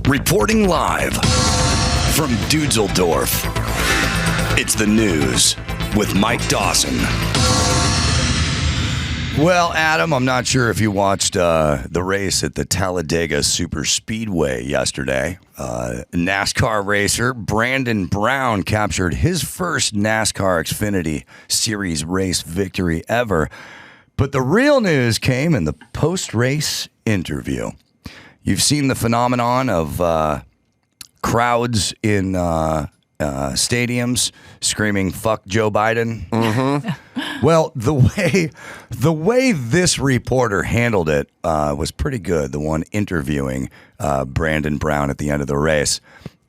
Reporting live from Dudesseldorf, it's the news with Mike Dawson. Well, Adam, I'm not sure if you watched the race at the Talladega Super Speedway yesterday. NASCAR racer Brandon Brown captured his first NASCAR Xfinity Series race victory ever. But the real news came in the post-race interview. You've seen the phenomenon of crowds in stadiums screaming "fuck Joe Biden." Mm-hmm. Well, the way this reporter handled it was pretty good. The one interviewing Brandon Brown at the end of the race.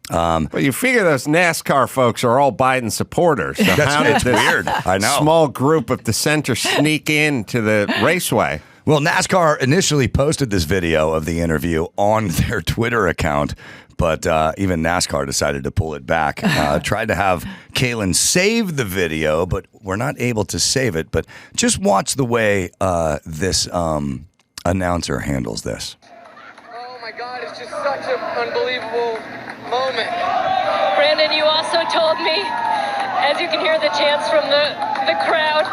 But you figure those NASCAR folks are all Biden supporters. So how did it's this weird. I know. Small group of dissenters sneak into the raceway? Well, NASCAR initially posted this video of the interview on their Twitter account, but even NASCAR decided to pull it back. Tried to have Kalen save the video, but we're not able to save it. But just watch the way this announcer handles this. Oh my God, it's just such an unbelievable moment. Brandon, you also told me, as you can hear the chants from the crowd,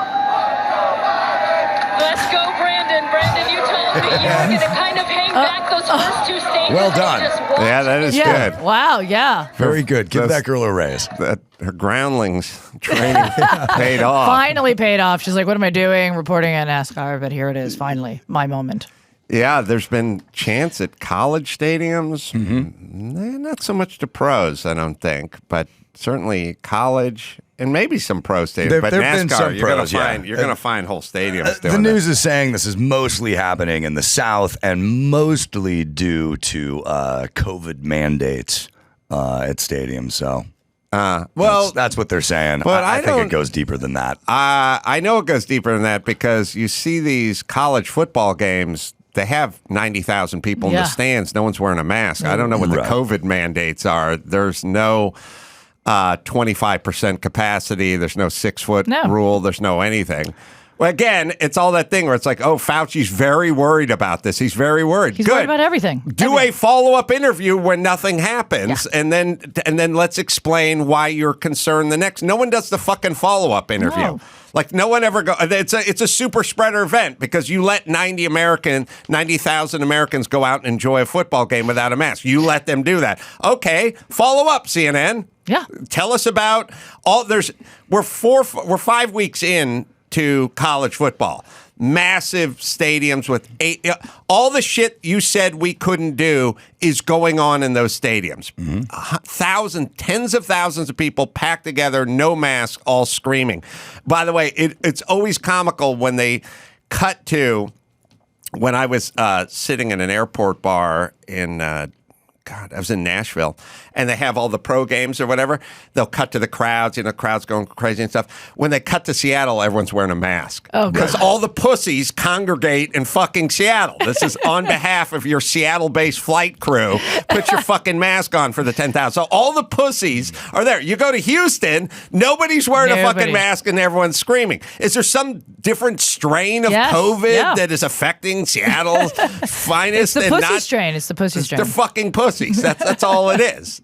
let's go, Brandon. Brandon, you told me you were going to kind of hang back those first two stages. Well done. And just watch. Yeah, that is good. Wow, yeah. Very good. Give that girl a raise. Her groundlings training paid off. Finally paid off. She's like, what am I doing? Reporting on NASCAR, but here it is, finally, my moment. Yeah, there's been chants at college stadiums. Mm-hmm. Not so much to pros, I don't think, but certainly college and maybe some pro stadiums. But NASCAR, you're going to find whole stadiums doing The news is saying this is mostly happening in the South and mostly due to COVID mandates at stadiums. So, that's what they're saying. But I think it goes deeper than that. I know it goes deeper than that because you see these college football games. They have 90,000 people in the stands. No one's wearing a mask. I don't know what the COVID mandates are. There's no 25% capacity. There's no 6-foot rule. There's no anything. Well, again, it's all that thing where it's like, oh, Fauci's very worried about this. He's very worried. He's worried about everything. Do a follow-up interview when nothing happens, and then let's explain why you're concerned the next. No one does the fucking follow-up interview. No. Like, no one ever go. It's a super spreader event because you let 90,000 Americans go out and enjoy a football game without a mask. You let them do that. Okay, follow up, CNN. Yeah. Tell us about all. We're 5 weeks in to college football. Massive stadiums with all the shit you said we couldn't do is going on in those stadiums. Mm-hmm. Tens of thousands of people packed together, no mask, all screaming. By the way, it's always comical when they cut to when I was sitting in an airport bar in I was in Nashville, and they have all the pro games or whatever. They'll cut to the crowds, crowds going crazy and stuff. When they cut to Seattle, everyone's wearing a mask. Oh, because all the pussies congregate in fucking Seattle. This is on behalf of your Seattle-based flight crew. Put your fucking mask on for the 10,000. So all the pussies are there. You go to Houston, nobody's wearing a fucking mask, and everyone's screaming. Is there some different strain of COVID that is affecting Seattle's finest? It's the pussy strain. It's the pussy strain. They're fucking pussies. That's all it is.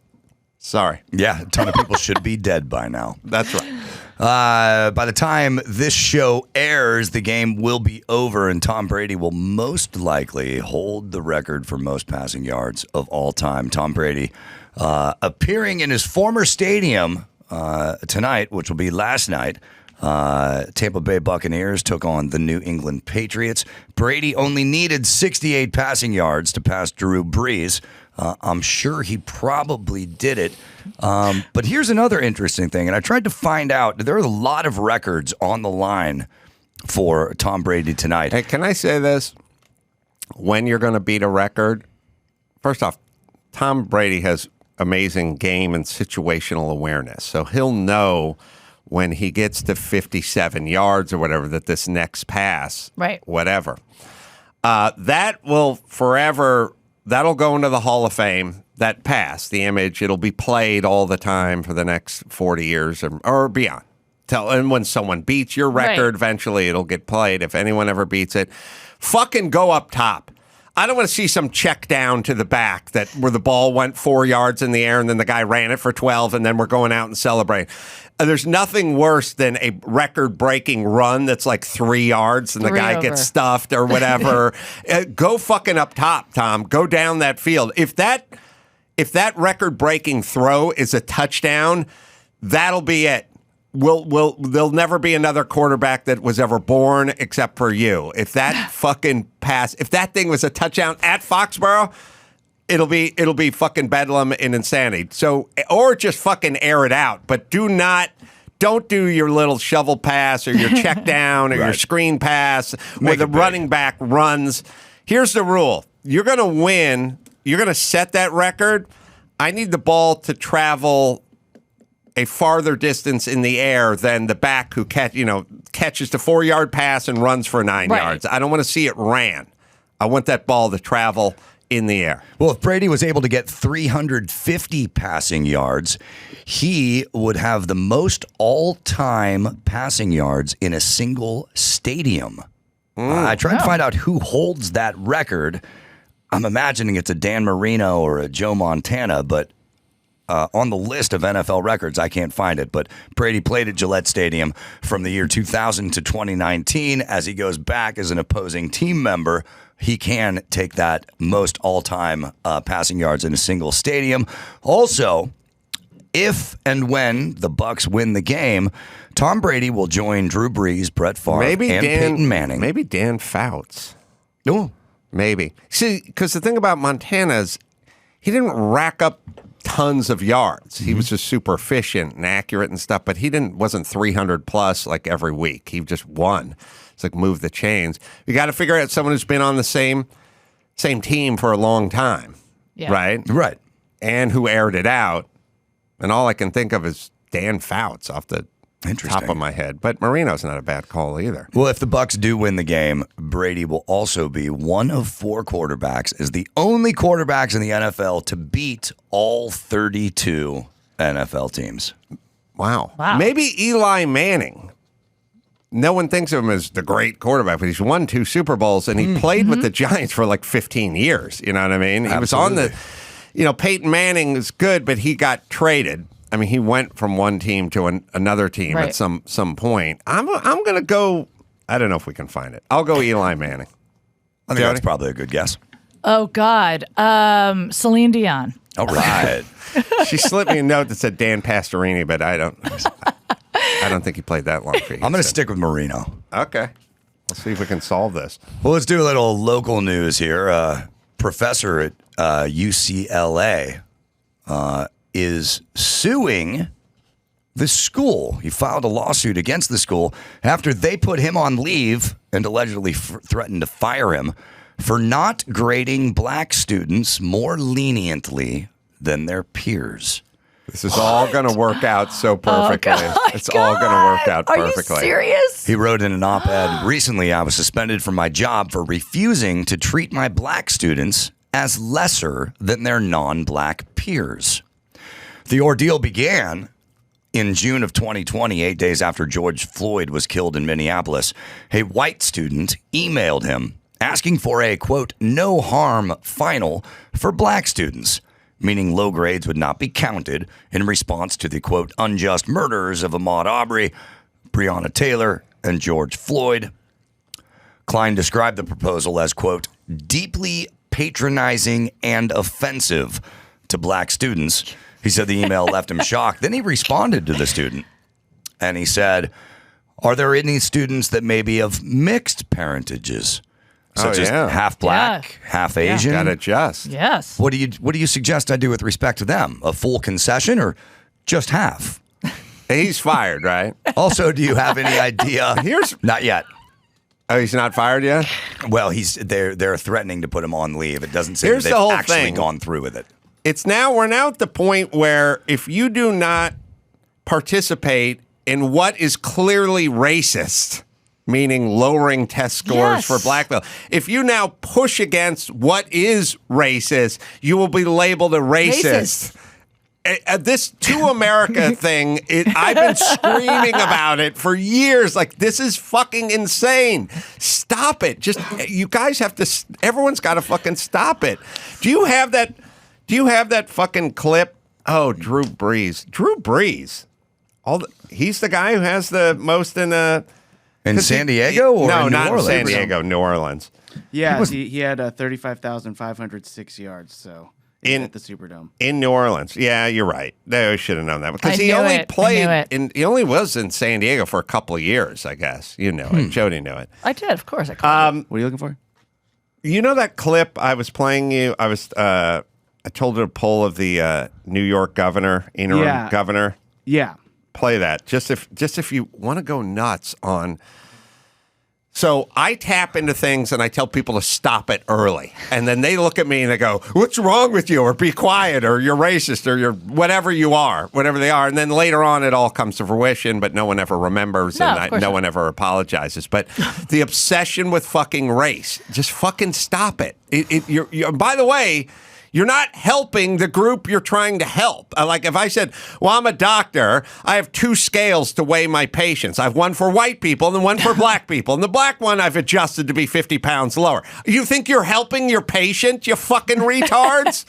Sorry. Yeah, a ton of people should be dead by now. That's right. By the time this show airs, the game will be over, and Tom Brady will most likely hold the record for most passing yards of all time. Tom Brady appearing in his former stadium tonight, which will be last night. Tampa Bay Buccaneers took on the New England Patriots. Brady only needed 68 passing yards to pass Drew Brees. I'm sure he probably did it. But here's another interesting thing, and I tried to find out. There are a lot of records on the line for Tom Brady tonight. Hey, can I say this? When you're going to beat a record, first off, Tom Brady has amazing game and situational awareness. So he'll know when he gets to 57 yards or whatever that this next pass, whatever, that will forever... That'll go into the Hall of Fame, that pass, the image. It'll be played all the time for the next 40 years or beyond. And when someone beats your record, eventually it'll get played. If anyone ever beats it, fucking go up top. I don't want to see some check down to the back where the ball went 4 yards in the air and then the guy ran it for 12 and then we're going out and celebrating. There's nothing worse than a record-breaking run that's like 3 yards and the guy gets stuffed or whatever. Go fucking up top, Tom. Go down that field. If that record-breaking throw is a touchdown, that'll be it. There'll never be another quarterback that was ever born except for you. If that fucking pass, if that thing was a touchdown at Foxborough, it'll be fucking bedlam and insanity. So, or just fucking air it out, but don't do your little shovel pass or your check down or your screen pass where the running back runs. Here's the rule. You're going to win. You're going to set that record. I need the ball to travel a farther distance in the air than the back who catches the 4-yard pass and runs for 9 yards. I don't want to see it ran. I want that ball to travel in the air. Well, if Brady was able to get 350 passing yards, he would have the most all-time passing yards in a single stadium. I tried to find out who holds that record. I'm imagining it's a Dan Marino or a Joe Montana, but on the list of NFL records, I can't find it. But Brady played at Gillette Stadium from the year 2000 to 2019. As he goes back as an opposing team member, he can take that most all-time passing yards in a single stadium. Also, if and when the Bucs win the game, Tom Brady will join Drew Brees, Brett Favre, and Peyton Manning. Maybe Dan Fouts. No. Maybe. See, because the thing about Montana is he didn't rack up tons of yards. He was just super efficient and accurate and stuff, but he wasn't 300 plus like every week. He just won. It's like move the chains. You got to figure out someone who's been on the same team for a long time, right? Right. And who aired it out. And all I can think of is Dan Fouts off the top of my head. But Marino's not a bad call either. Well, if the Bucs do win the game, Brady will also be one of 4 quarterbacks, as the only quarterbacks in the NFL to beat all 32 NFL teams. Wow. Maybe Eli Manning. No one thinks of him as the great quarterback, but he's won 2 Super Bowls, and he played with the Giants for like 15 years. You know what I mean? He was on the, Peyton Manning is good, but he got traded. I mean, he went from one team to another team at some point. I'm going to go. I don't know if we can find it. I'll go Eli Manning. I think that's probably a good guess. Oh God, Celine Dion. All right. She slipped me a note that said Dan Pastorini, but I don't think he played that long for you. I'm going to stick with Marino. Okay. Let's see if we can solve this. Well, let's do a little local news here. Professor at UCLA is suing the school. He filed a lawsuit against the school after they put him on leave and allegedly threatened to fire him for not grading black students more leniently than their peers. This is all going to work out so perfectly. It's all going to work out perfectly. Are you serious? He wrote in an op-ed, recently I was suspended from my job for refusing to treat my black students as lesser than their non-black peers. The ordeal began in June of 2020, 8 days after George Floyd was killed in Minneapolis. A white student emailed him asking for a, quote, no harm final for black students, meaning low grades would not be counted in response to the, quote, unjust murders of Ahmaud Arbery, Breonna Taylor, and George Floyd. Klein described the proposal as, quote, deeply patronizing and offensive to black students. He said the email left him shocked. Then he responded to the student, and he said, are there any students that may be of mixed parentages, such as half black, half Asian? Got to adjust. Yes. What do you suggest I do with respect to them? A full concession or just half? He's fired, right? Also, do you have any idea? Not yet. Oh, he's not fired yet? Well, they're threatening to put him on leave. It doesn't seem Here's they've the whole actually thing. gone through with it. We're now at the point where if you do not participate in what is clearly racist, meaning lowering test scores for black people, if you now push against what is racist, you will be labeled a racist. This To America thing, I've been screaming about it for years. Like, this is fucking insane. Stop it. Just, you guys have to, everyone's got to fucking stop it. Do you have that fucking clip? Oh, Drew Brees. Drew Brees. He's the guy who has the most in San Diego or no, in New not Orleans? in San Diego, New Orleans. Yeah, he had 35,506 yards. So at the Superdome in New Orleans. Yeah, you're right. I should have known that because he knew only it. played. He only was in San Diego for a couple of years. I guess you know it. Jody knew it. I did, of course. I called it. What are you looking for? You know that clip I was playing you? I told her to pull of the New York interim governor. Yeah. Play that just if you want to go nuts on. So I tap into things and I tell people to stop it early, and then they look at me and they go, "What's wrong with you?" or "Be quiet," or "You're racist," or "You're whatever they are. And then later on, it all comes to fruition, but no one ever remembers, no one ever apologizes. But the obsession with fucking race, just fucking stop it. You're by the way. You're not helping the group you're trying to help. Like if I said, well, I'm a doctor, I have 2 scales to weigh my patients. I have one for white people and then one for black people. And the black one I've adjusted to be 50 pounds lower. You think you're helping your patient, you fucking retards?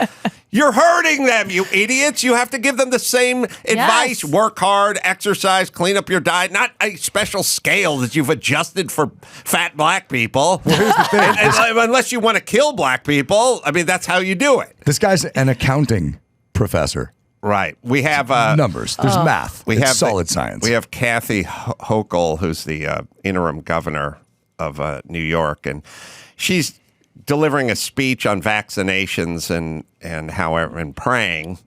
You're hurting them, you idiots. You have to give them the same advice. Work hard, exercise, clean up your diet. Not a special scale that you've adjusted for fat black people. Well, here's the thing. Unless you want to kill black people. I mean, that's how you do it. This guy's an accounting professor. Right. We have numbers. There's math. We have solid science. We have Kathy Hochul, who's the interim governor of New York, and she's delivering a speech on vaccinations and praying.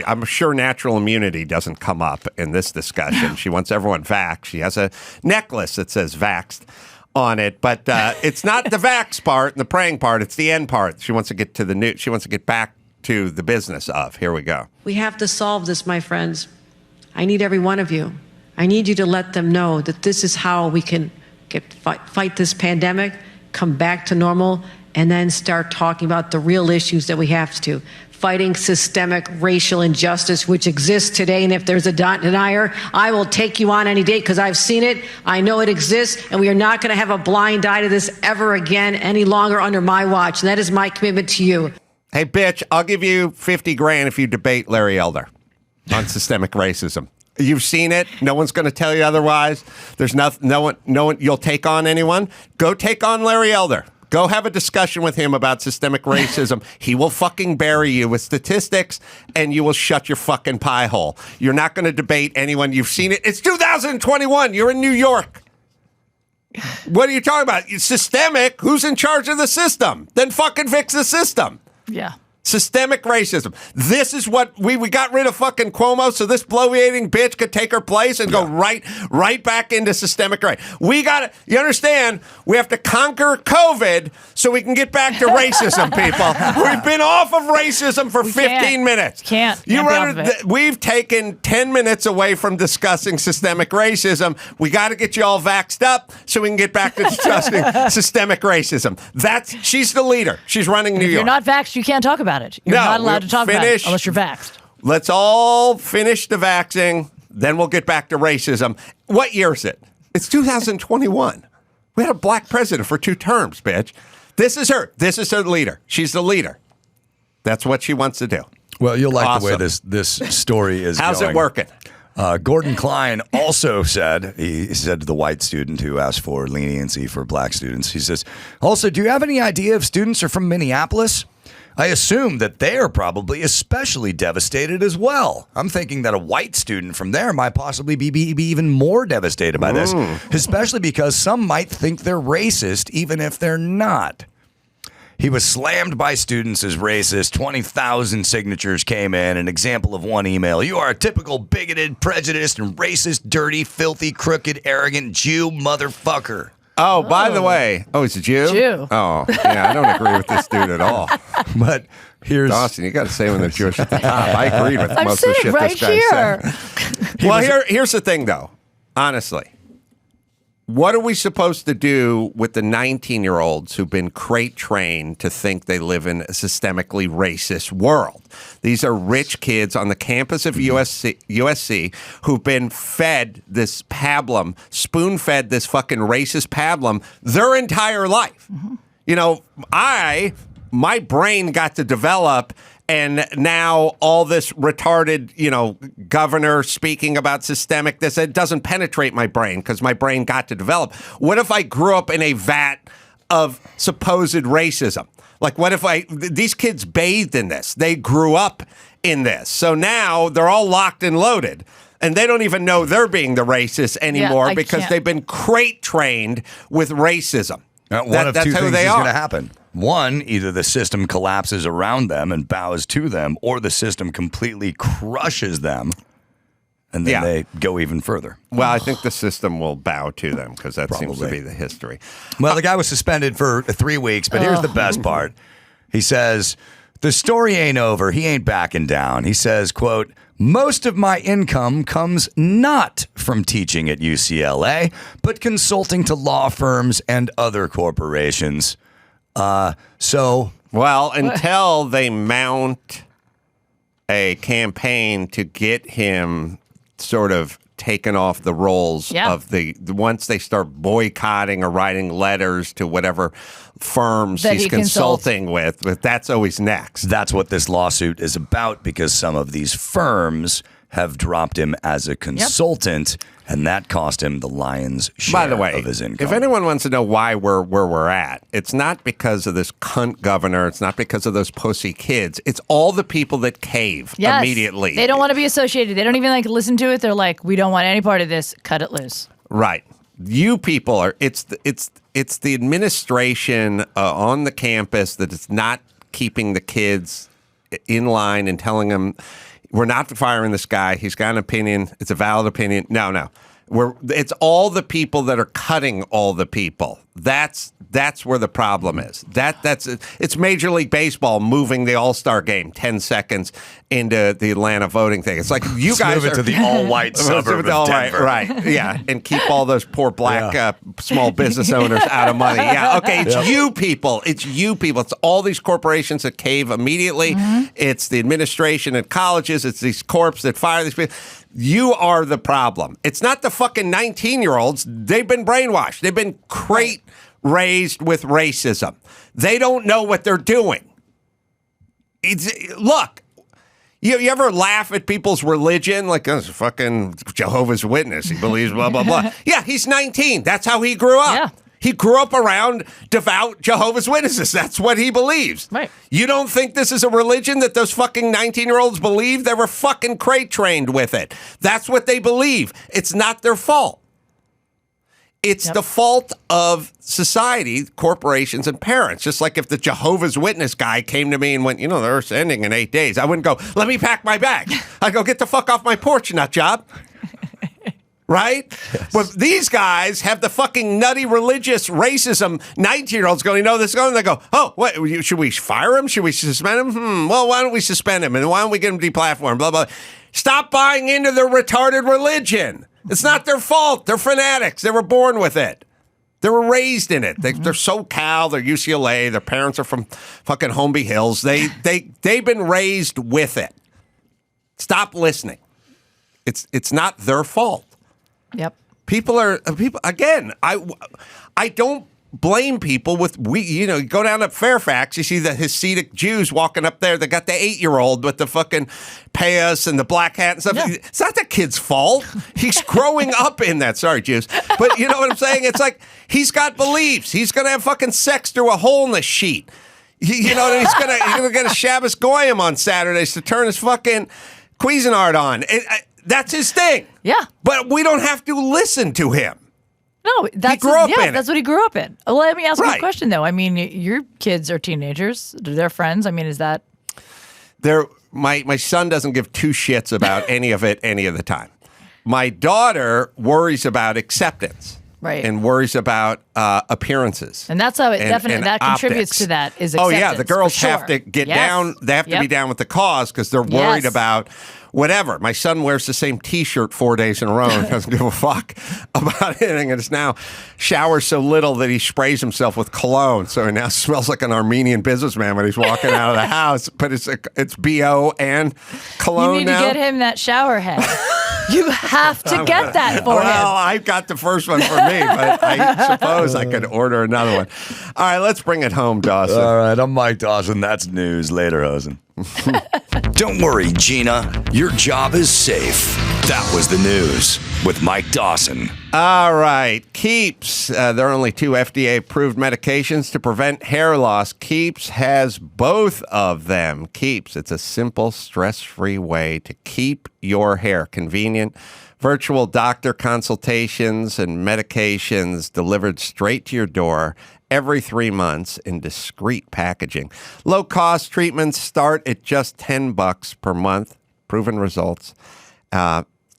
I'm sure natural immunity doesn't come up in this discussion. She wants everyone vaxxed. She has a necklace that says vaxxed on it, but it's not the vax part and the praying part. It's the end part. She wants to get to she wants to get back to the business of. Here we go. We have to solve this, my friends. I need every one of you. I need you to let them know that this is how we can fight this pandemic, come back to normal, and then start talking about the real issues that we have to. Fighting systemic racial injustice, which exists today. And if there's a denier, I will take you on any day because I've seen it. I know it exists. And we are not going to have a blind eye to this ever again any longer under my watch. And that is my commitment to you. Hey, bitch, I'll give you $50,000 if you debate Larry Elder on systemic racism. You've seen it. No one's going to tell you otherwise. There's no one. You'll take on anyone. Go take on Larry Elder. Go have a discussion with him about systemic racism. He will fucking bury you with statistics, and you will shut your fucking pie hole. You're not going to debate anyone. You've seen it. It's 2021. You're in New York. What are you talking about? Systemic? Who's in charge of the system? Then fucking fix the system. Yeah. Systemic racism. This is what we got rid of fucking Cuomo so this bloviating bitch could take her place and go right back into systemic racism. We got to, you understand, we have to conquer COVID so we can get back to racism, people. We've been off of racism for 15 minutes. We've taken 10 minutes away from discussing systemic racism. We got to get you all vaxxed up so we can get back to discussing systemic racism. She's the leader. She's running New York. If you're not vaxxed, you can't talk about it. You're not allowed to talk about it unless you're vaxxed. Let's all finish the vaxxing, then we'll get back to racism. What year is it? It's 2021. We had a black president for 2 terms, bitch. This is her. This is her leader. She's the leader. That's what she wants to do. Well, you'll like the way this story is How's going. it working? Gordon Klein also said, he said to the white student who asked for leniency for black students, he says, also, do you have any idea if students are from Minneapolis? I assume that they are probably especially devastated as well. I'm thinking that a white student from there might possibly be even more devastated by this, especially because some might think they're racist even if they're not. He was slammed by students as racist. 20,000 signatures came in. An example of one email. You are a typical bigoted, prejudiced, and racist, dirty, filthy, crooked, arrogant Jew motherfucker. Oh, by the way. Oh, he's a Jew? Jew. Oh, yeah, I don't agree with this dude at all. But here's... Dawson, you got to say when they're Jewish at the top. I agreed with most of the shit right this guy here. said. Well, here's the thing, though. Honestly. what are we supposed to do with the 19-year-olds who've been crate trained to think they live in a systemically racist world? These are rich kids on the campus of USC who've been fed this pablum, spoon-fed this fucking racist pablum their entire life. You know, my brain got to develop, and now all this retarded, governor speaking about systemic this, it doesn't penetrate my brain because my brain got to develop. What if I grew up in a vat of supposed racism? Like, what if these kids bathed in this? They grew up in this. So now they're all locked and loaded. And they don't even know they're being the racist anymore because they've been crate trained with racism. One of two things is going to happen. One, either the system collapses around them and bows to them, or the system completely crushes them, and then they go even further. Well, I think the system will bow to them because that seems to be the history. Well, the guy was suspended for 3 weeks, but here's the best part. He says, the story ain't over. He ain't backing down. He says, quote, most of my income comes not from teaching at UCLA, but consulting to law firms and other corporations. Until they mount a campaign to get him sort of taken off the rolls of once they start boycotting or writing letters to whatever firms he's consulting with, but that's always next. That's what this lawsuit is about, because some of these firms have dropped him as a consultant, and that cost him the lion's share of his income. If anyone wants to know why we're where we're at, it's not because of this cunt governor. It's not because of those pussy kids. It's all the people that cave immediately. They don't want to be associated. They don't even listen to it. They're like, we don't want any part of this. Cut it loose. Right. You people are. It's the administration on the campus that is not keeping the kids in line and telling them, we're not firing this guy. He's got an opinion. It's a valid opinion. No. It's all the people that are cutting all the people. That's where the problem is. It's Major League Baseball moving the All-Star game 10 seconds into the Atlanta voting thing. It's like you guys move it to the all-white suburb of Denver. Right, yeah, and keep all those poor black small business owners out of money. Yeah, okay, it's you people. It's you people. It's all these corporations that cave immediately. It's the administration at colleges. It's these corps that fire these people. You are the problem. It's not the fucking 19-year-olds. They've been brainwashed. They've been raised with racism. They don't know what they're doing. Look, you ever laugh at people's religion? Like, oh, fucking Jehovah's Witness. He believes blah, blah, blah. Yeah, he's 19. That's how he grew up. Yeah. He grew up around devout Jehovah's Witnesses. That's what he believes. Right. You don't think this is a religion that those fucking 19-year-olds believe? They were fucking crate trained with it. That's what they believe. It's not their fault. It's the fault of society, corporations, and parents. Just like if the Jehovah's Witness guy came to me and went, the Earth's ending in 8 days, I wouldn't go, let me pack my bag. I'd go, get the fuck off my porch, nut job. Right? Yes. But these guys have the fucking nutty religious racism 19-year-olds going, this is going, and they go, oh, what, should we fire him? Should we suspend him? Well, why don't we suspend him? And why don't we get him deplatformed? Blah, blah. Stop buying into their retarded religion. It's not their fault. They're fanatics. They were born with it. They were raised in it. They're SoCal. They're UCLA. Their parents are from fucking Holmby Hills. They've been raised with it. Stop listening. It's not their fault. Yep. People again. I don't blame people with you go down to Fairfax, you see the Hasidic Jews walking up there. They got the 8-year-old with the fucking payas and the black hat and stuff. Yeah. It's not the kid's fault. He's growing up in that. Sorry, Jews, but you know what I'm saying? It's like he's got beliefs. He's gonna have fucking sex through a hole in the sheet. He's gonna get a Shabbos Goyim on Saturdays to turn his fucking Cuisinart on. That's his thing. Yeah. But we don't have to listen to him. No, that's what he grew up in. Well, let me ask you a question, though. I mean, your kids are teenagers. They're friends. I mean, is that... My son doesn't give two shits about any of it any of the time. My daughter worries about acceptance. Right. and worries about appearances. And that's how it definitely that contributes optics. to that is Oh acceptance. yeah, the girls for sure. have to get Yes. down. They have to be down with the cause because they're worried about whatever. My son wears the same T-shirt 4 days in a row and doesn't give a fuck about anything. And it's now showers so little that he sprays himself with cologne, so he now smells like an Armenian businessman when he's walking out of the house. But it's BO and cologne. You need now. to get him that shower head. You have to get that for him. Well, I got the first one for me, but I suppose I could order another one. All right, let's bring it home, Dawson. All right, I'm Mike Dawson. That's news. Later, Hosen. Don't worry, Gina. Your job is safe. That was the news with Mike Dawson. All right, Keeps. There are only 2 FDA-approved medications to prevent hair loss. Keeps has both of them. Keeps. It's a simple, stress-free way to keep your hair convenient. Virtual doctor consultations and medications delivered straight to your door every 3 months in discreet packaging. Low-cost treatments start at just $10 per month. Proven results.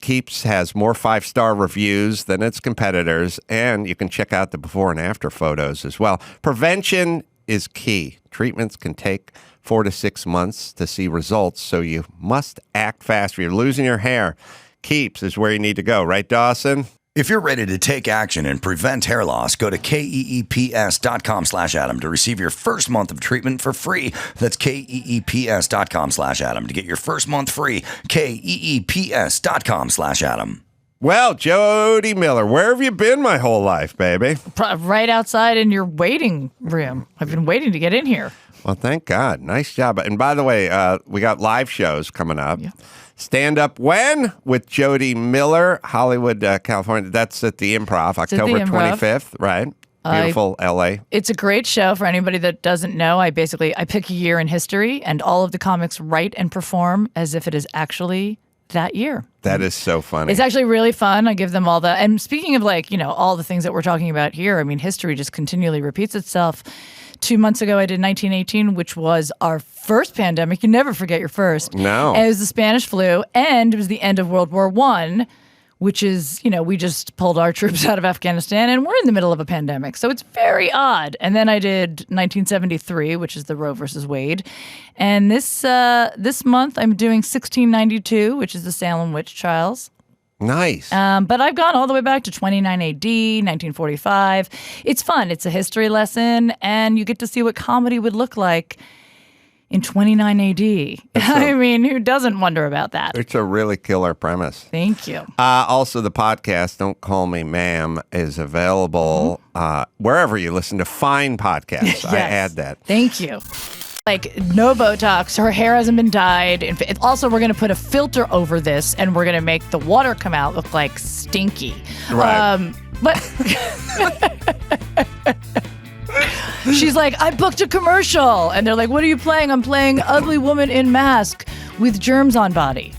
Keeps has more 5-star reviews than its competitors, and you can check out the before and after photos as well. Prevention is key. Treatments can take 4 to 6 months to see results, so you must act fast. If you're losing your hair, Keeps is where you need to go. Right, Dawson? If you're ready to take action and prevent hair loss, go to keeps.com/Adam to receive your first month of treatment for free. That's keeps.com/Adam to get your first month free. keeps.com/Adam. Well, Jody Miller, where have you been my whole life, baby? Right outside in your waiting room. I've been waiting to get in here. Well, thank God. Nice job. And by the way, we got live shows coming up. Yeah. Stand Up When with Jody Miller, Hollywood, California. That's at the Improv, October 25th, right? Beautiful LA. It's a great show for anybody that doesn't know. I pick a year in history, and all of the comics write and perform as if it is actually that year. That is so funny. It's actually really fun. I give them all the, and speaking of all the things that we're talking about here, I mean, history just continually repeats itself. 2 months ago, I did 1918, which was our first pandemic. You never forget your first. No. And it was the Spanish flu, and it was the end of World War I, which is, we just pulled our troops out of Afghanistan, and we're in the middle of a pandemic. So it's very odd. And then I did 1973, which is the Roe versus Wade. And this month, I'm doing 1692, which is the Salem witch trials. Nice. But I've gone all the way back to 29 AD, 1945. It's fun. It's a history lesson, and you get to see what comedy would look like in 29 AD. I mean, who doesn't wonder about that? It's a really killer premise. Thank you. Also, the podcast, Don't Call Me Ma'am, is available wherever you listen to fine podcasts. Yes. I add that. Thank you. No Botox. Her hair hasn't been dyed. Also, we're going to put a filter over this, and we're going to make the water come out look like stinky. Right. But she's like, I booked a commercial. And they're like, what are you playing? I'm playing Ugly Woman in Mask with Germs on Body.